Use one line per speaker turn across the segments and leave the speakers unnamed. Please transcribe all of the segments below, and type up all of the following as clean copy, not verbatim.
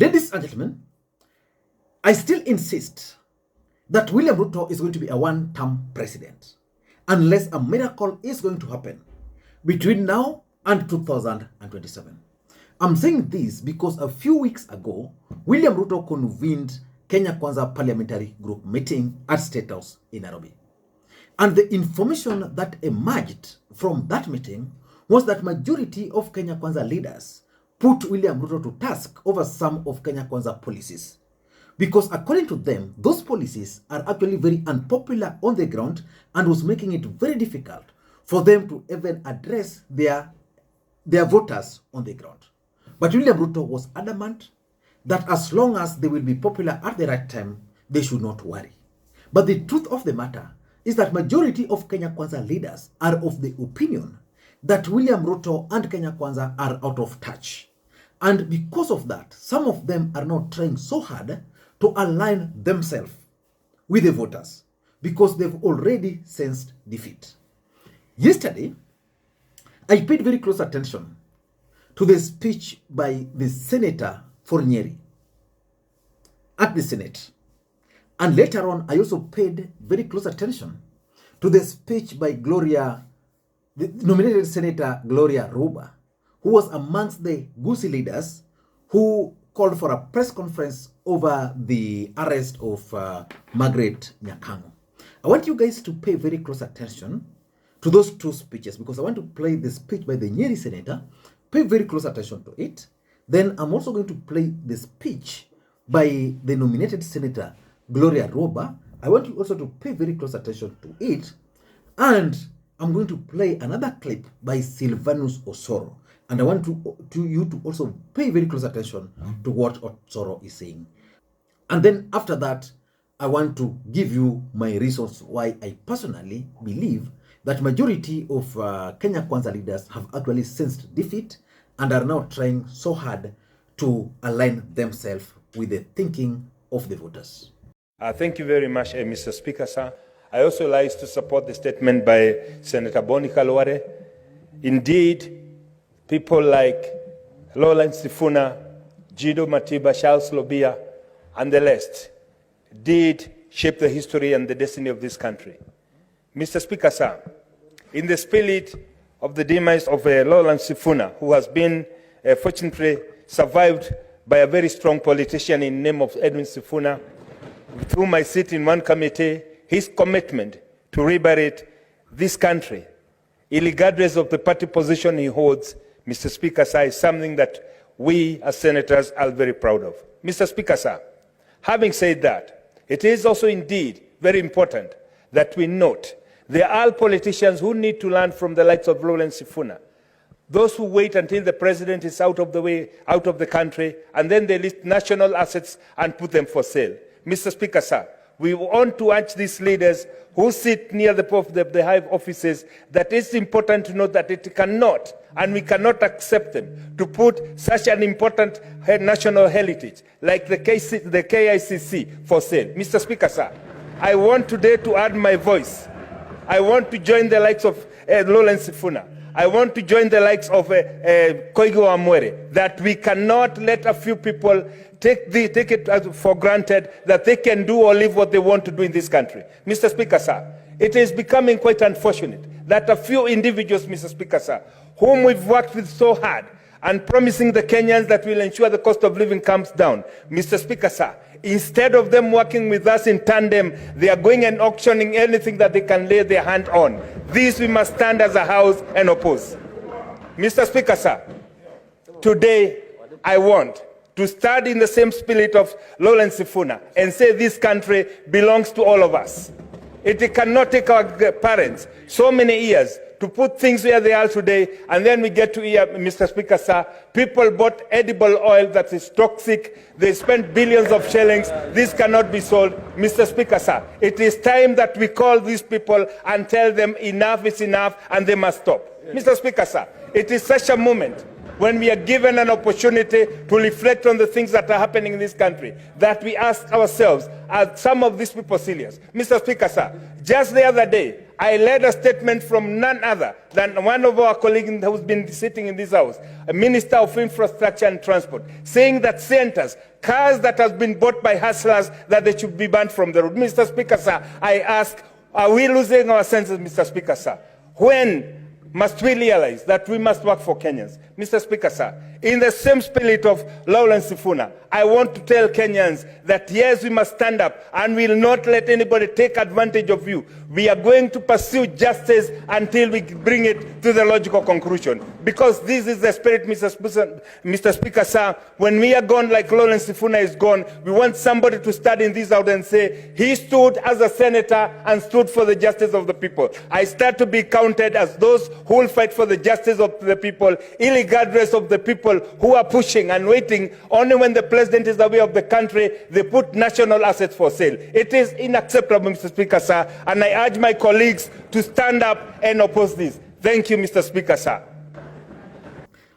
Ladies and gentlemen, I still insist that William Ruto is going to be a one-term president unless a miracle is going to happen between now and 2027. I'm saying this because a few weeks ago, William Ruto convened Kenya Kwanza parliamentary group meeting at State House in Nairobi. And the information that emerged from that meeting was that majority of Kenya Kwanza leaders put William Ruto to task over some of Kenya Kwanza policies. Because according to them, those policies are actually very unpopular on the ground and was making it very difficult for them to even address their voters on the ground. But William Ruto was adamant that as long as they will be popular at the right time, they should not worry. But the truth of the matter is that majority of Kenya Kwanza leaders are of the opinion that William Ruto and Kenya Kwanza are out of touch. And because of that, some of them are now trying so hard to align themselves with the voters because they've already sensed defeat. Yesterday, I paid very close attention to the speech by the senator for Nyeri at the Senate. And later on, I also paid very close attention to the speech by the nominated Senator Gloria Orwoba, who was amongst the Gusii leaders who called for a press conference over the arrest of Margaret Nyakango. I want you guys to pay very close attention to those two speeches because I want to play the speech by the Nyeri Senator. Pay very close attention to it. Then I'm also going to play the speech by the nominated Senator Gloria Orwoba. I want you also to pay very close attention to it. And I'm going to play another clip by Sylvanus Osoro. And I want you to also pay very close attention to what Osoro is saying. And then after that, I want to give you my reasons why I personally believe that majority of Kenya Kwanza leaders have actually sensed defeat and are now trying so hard to align themselves with the thinking of the voters.
Thank you very much, Mr. Speaker, sir. I also like to support the statement by Senator Boni Khalwale. Indeed, people like Lawrence Sifuna, Jido Matiba, Charles Lobia, and the rest did shape the history and the destiny of this country. Mr. Speaker, sir, in the spirit of the demise of Lawrence Sifuna, who has been fortunately survived by a very strong politician in the name of Edwin Sifuna, with whom I sit in one committee, his commitment to liberate this country, irregardless of the party position he holds, Mr. Speaker, sir, is something that we as senators are very proud of. Mr. Speaker, sir, having said that, it is also indeed very important that we note there are politicians who need to learn from the likes of Lawrence Sifuna. Those who wait until the president is out of the way, out of the country, and then they list national assets and put them for sale. Mr. Speaker, sir, we want to urge these leaders who sit near the high offices that it's important to note that it cannot, and we cannot accept them, to put such an important national heritage like the KICC for sale. Mr. Speaker, sir, I want today to add my voice. I want to join the likes of Lawrence Sifuna. I want to join the likes of Koigo Amwere, that we cannot let a few people take it for granted that they can do or live what they want to do in this country. Mr. Speaker, sir, it is becoming quite unfortunate that a few individuals, Mr. Speaker, sir, whom we've worked with so hard and promising the Kenyans that will ensure the cost of living comes down, Mr. Speaker, sir, instead of them working with us in tandem, they are going and auctioning anything that they can lay their hand on. This we must stand as a house and oppose. Mr. Speaker, sir, today I want to stand in the same spirit of Lawrence Sifuna and say this country belongs to all of us. It cannot take our parents so many years to put things where they are today, and then we get to here, Mr. Speaker, sir, people bought edible oil that is toxic. They spent billions of shillings. This cannot be sold. Mr. Speaker, sir, it is time that we call these people and tell them enough is enough and they must stop. Yes. Mr. Speaker, sir, it is such a moment when we are given an opportunity to reflect on the things that are happening in this country, that we ask ourselves, are some of these people serious? Mr. Speaker, sir, just the other day, I read a statement from none other than one of our colleagues who's been sitting in this house, a Minister of Infrastructure and Transport, saying that centers, cars that have been bought by hustlers, that they should be banned from the road. Mr. Speaker, sir, I ask, are we losing our senses, Mr. Speaker, sir? When must we realize that we must work for Kenyans? Mr. Speaker, sir, in the same spirit of Lawrence Sifuna, I want to tell Kenyans that yes, we must stand up and we will not let anybody take advantage of you. We are going to pursue justice until we bring it to the logical conclusion. Because this is the spirit, Mr. Speaker, sir. When we are gone like Lawrence Sifuna is gone, we want somebody to stand in this out and say, he stood as a senator and stood for the justice of the people. I start to be counted as those who will fight for the justice of the people, irregardless of the people who are pushing and waiting. Only when the president is away of the country, they put national assets for sale. It is unacceptable, Mr. Speaker, sir, and I urge my colleagues to stand up and oppose this. Thank you, Mr. Speaker, sir.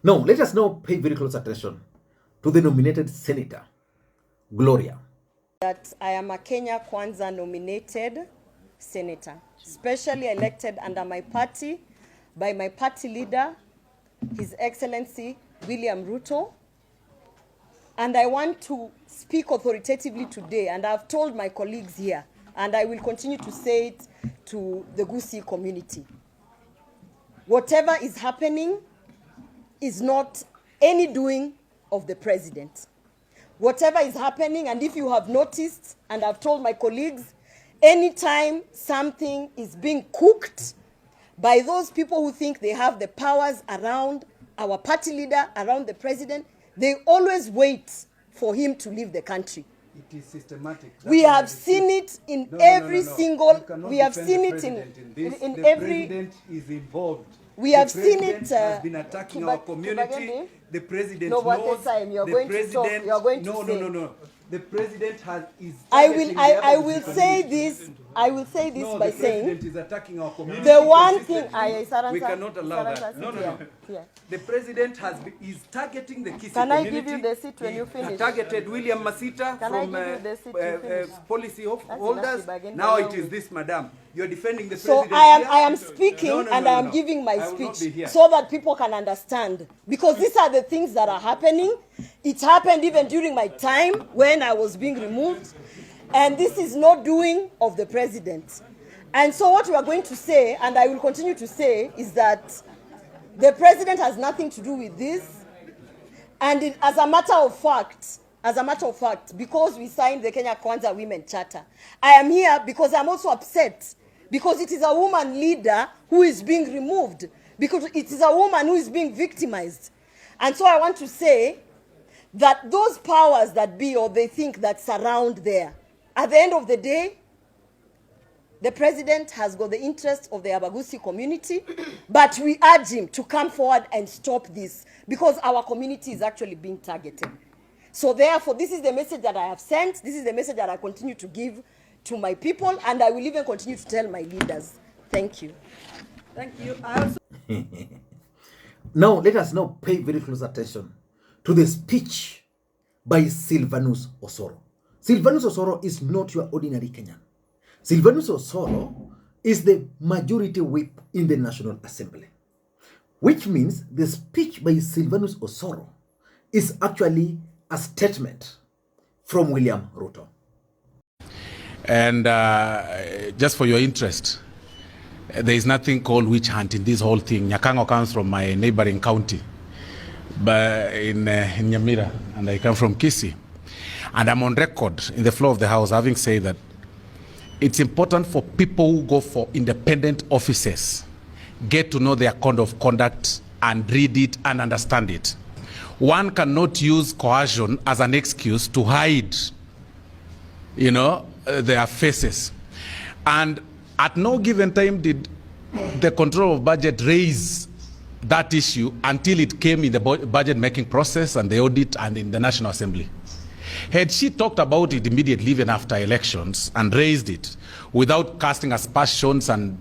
Now, let us now pay very close attention to the nominated Senator, Gloria.
That I am a Kenya Kwanza nominated senator, specially elected under my party by my party leader, His Excellency William Ruto. And I want to speak authoritatively today, and I've told my colleagues here, and I will continue to say it to the Kisii community. Whatever is happening is not any doing of the president. Whatever is happening, and if you have noticed, and I've told my colleagues, anytime something is being cooked by those people who think they have the powers around our party leader, around the president, they always wait for him to leave the country.
It is systematic.
We have seen it in every single, we have seen it in every,
the president is involved.
We have seen it.
Has been attacking our community. The president knows.
You're going to talk. You're going to say.
No. The president is.
I will say this. I will say this by saying.
The president is attacking our community.
The one thing
we cannot allow that. No. The president is targeting the Kisii community.
Can I give you the seat when you finish?
Targeted William Masita from policy holders. Now it is this, madam. You're defending the president.
So I am speaking and I am giving my speech so that people can understand. Because these are the things that are happening. It happened even during my time when I was being removed. And this is not doing of the president. And so what we are going to say, and I will continue to say, is that the president has nothing to do with this. And as a matter of fact, because we signed the Kenya Kwanza Women Charter, I am here because I'm also upset because it is a woman leader who is being removed, because it is a woman who is being victimized. And so I want to say that those powers that be, or they think that surround there, at the end of the day, the president has got the interest of the Abagusi community, but we urge him to come forward and stop this because our community is actually being targeted. So therefore, this is the message that I have sent. This is the message that I continue to give to my people, and I will even continue to tell my leaders. Thank you.
Thank you. I also
Now, let us now pay very close attention to the speech by Silvanus Osoro. Silvanus Osoro is not your ordinary Kenyan. Silvanus Osoro is the majority whip in the National Assembly, which means the speech by Silvanus Osoro is actually a statement from William Ruto.
And just for your interest, there is nothing called witch hunt in this whole thing. Nyakango comes from my neighboring county, but in Nyamira, and I come from Kisii. And I'm on record in the floor of the House having said that it's important for people who go for independent offices, get to know their code of conduct and read it and understand it. One cannot use coercion as an excuse to hide, their faces. And at no given time did the control of budget raise that issue until it came in the budget making process and the audit and in the National Assembly. Had she talked about it immediately, even after elections, and raised it without casting aspersions and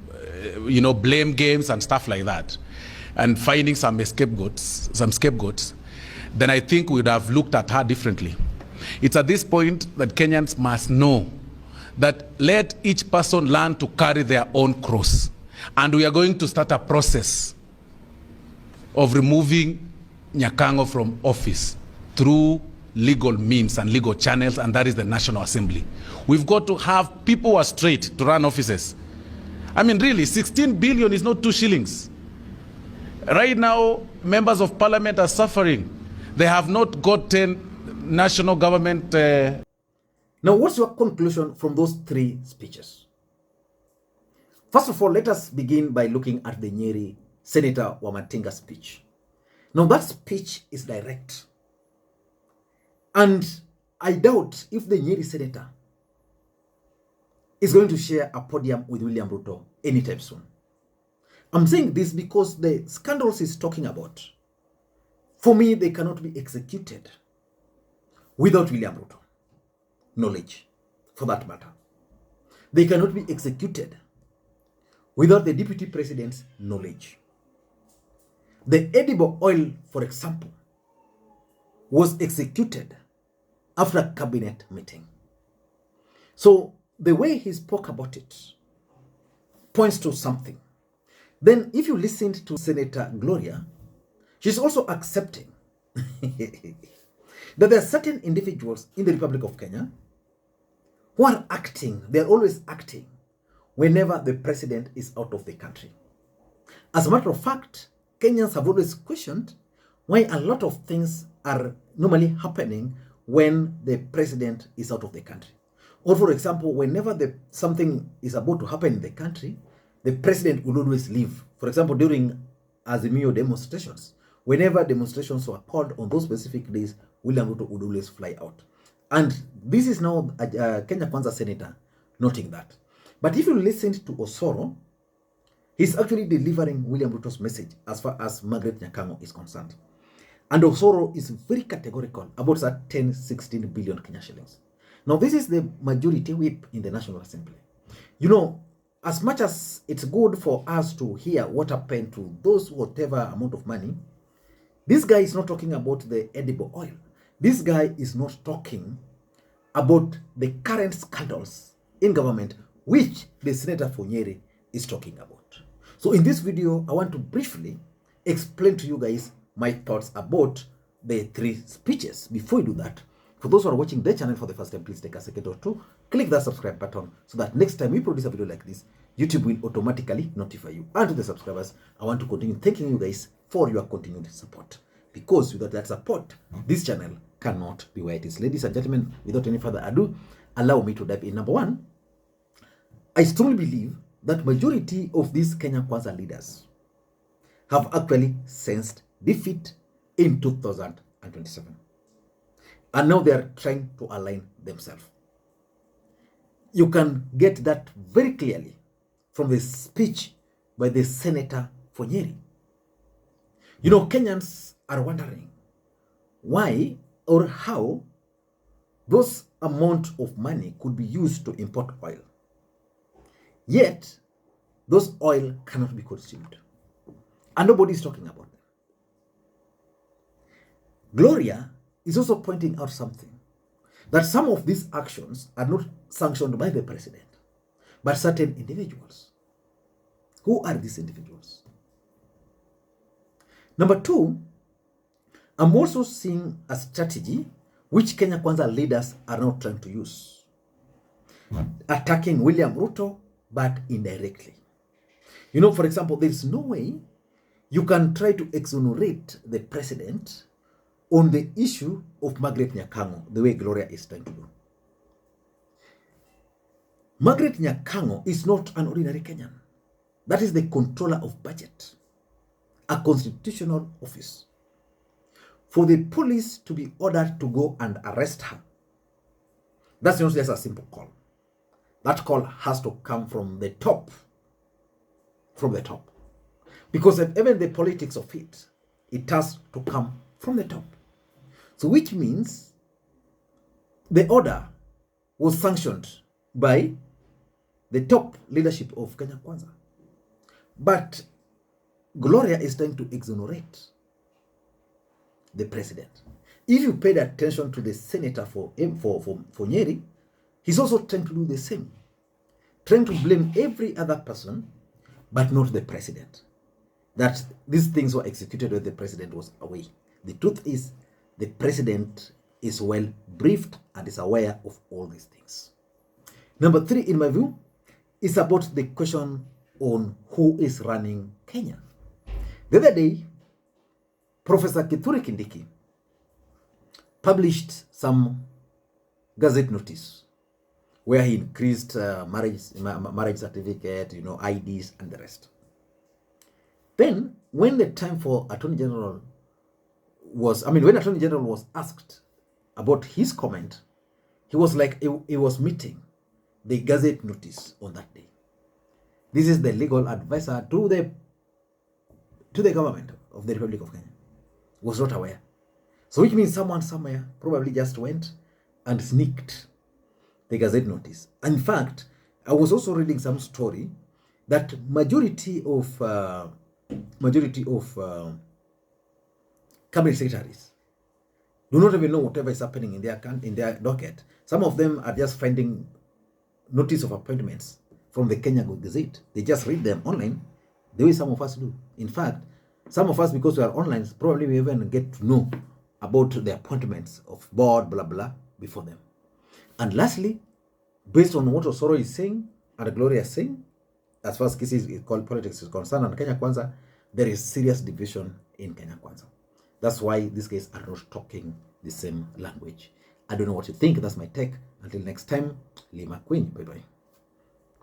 blame games and stuff like that, and finding some scapegoats, then I think we would have looked at her differently. It's at this point that Kenyans must know that let each person learn to carry their own cross. And we are going to start a process of removing Nyakango from office through legal means and legal channels, and that is the National Assembly. We've got to have people who are straight to run offices. I mean, really, 16 billion is not 2 shillings. Right now, members of parliament are suffering. They have not gotten national government.
Now, what's your conclusion from those 3 speeches? First of all, let us begin by looking at the Nyeri Senator Wamatinga speech. Now, that speech is direct. And I doubt if the Nyeri Senator is going to share a podium with William Ruto anytime soon. I'm saying this because the scandals he's talking about, for me, they cannot be executed without William Ruto knowledge, for that matter. They cannot be executed without the deputy president's knowledge. The edible oil, for example, was executed after a cabinet meeting. So the way he spoke about it points to something. Then if you listened to Senator Gloria, she's also accepting that there are certain individuals in the Republic of Kenya who are acting, they're always acting whenever the president is out of the country. As a matter of fact, Kenyans have always questioned why a lot of things are normally happening when the president is out of the country. Or for example, whenever something is about to happen in the country, the president will always leave. For example, during Azimio demonstrations, whenever demonstrations were called on those specific days, William Ruto would always fly out. And this is now a Kenya Kwanza senator noting that. But if you listen to Osoro, he's actually delivering William Ruto's message as far as Margaret Nyakango is concerned. And Osoro is very categorical about that 10-16 billion Kenya shillings. Now, this is the majority whip in the National Assembly. You know, as much as it's good for us to hear what happened to those whatever amount of money, this guy is not talking about the edible oil. This guy is not talking about the current scandals in government, which the Senator for Nyeri is talking about. So in this video, I want to briefly explain to you guys my thoughts about the 3 speeches. Before we do that, for those who are watching the channel for the first time, please take a second or 2, click that subscribe button so that next time we produce a video like this, YouTube will automatically notify you. And to the subscribers, I want to continue thanking you guys for your continued support. Because without that support, this channel cannot be where it is. Ladies and gentlemen, without any further ado, allow me to dive in. Number 1, I strongly believe that majority of these Kenya Kwanza leaders have actually sensed defeat in 2027. And now they are trying to align themselves. You can get that very clearly from the speech by the Senator for Nyeri. You know, Kenyans are wondering why or how those amount of money could be used to import oil. Yet, those oil cannot be consumed. And nobody is talking about them. Gloria is also pointing out something, that some of these actions are not sanctioned by the president, but certain individuals. Who are these individuals? Number 2, I'm also seeing a strategy which Kenya Kwanza leaders are now trying to use. Attacking William Ruto, but indirectly. You know, for example, there is no way you can try to exonerate the president on the issue of Margaret Nyakango, the way Gloria is trying to do. Margaret Nyakango is not an ordinary Kenyan. That is the controller of budget, a constitutional office. For the police to be ordered to go and arrest her, that's not just a simple call. That call has to come from the top. From the top. Because even the politics of it, it has to come from the top. So which means the order was sanctioned by the top leadership of Kenya Kwanza. But Gloria is trying to exonerate the president. If you paid attention to the senator for Nyeri, He's also trying to do the same, trying to blame every other person, but not the president. That these things were executed when the president was away. The truth is, the president is well briefed and is aware of all these things. Number 3, in my view, is about the question on who is running Kenya. The other day, Professor Kithure Kindiki published some gazette notice where he increased marriage certificate, IDs and the rest. Then, when the time for Attorney General when Attorney General was asked about his comment, he was like, he was meeting the gazette notice on that day. This is the legal advisor to the government of the Republic of Kenya. Was not aware. So which means someone somewhere probably just went and sneaked the gazette notice. In fact, I was also reading some story that majority of cabinet secretaries do not even know whatever is happening in their docket. Some of them are just finding notice of appointments from the Kenya Gazette. They just read them online, the way some of us do. In fact, some of us, because we are online, probably we even get to know about the appointments of board, blah, blah, before them. And lastly, based on what Osoro is saying and Gloria is saying, as far as Kisii Politics is concerned and Kenya Kwanza, there is serious division in Kenya Kwanza. That's why these guys are not talking the same language. I don't know what you think. That's my take. Until next time, Makwiny. Bye-bye.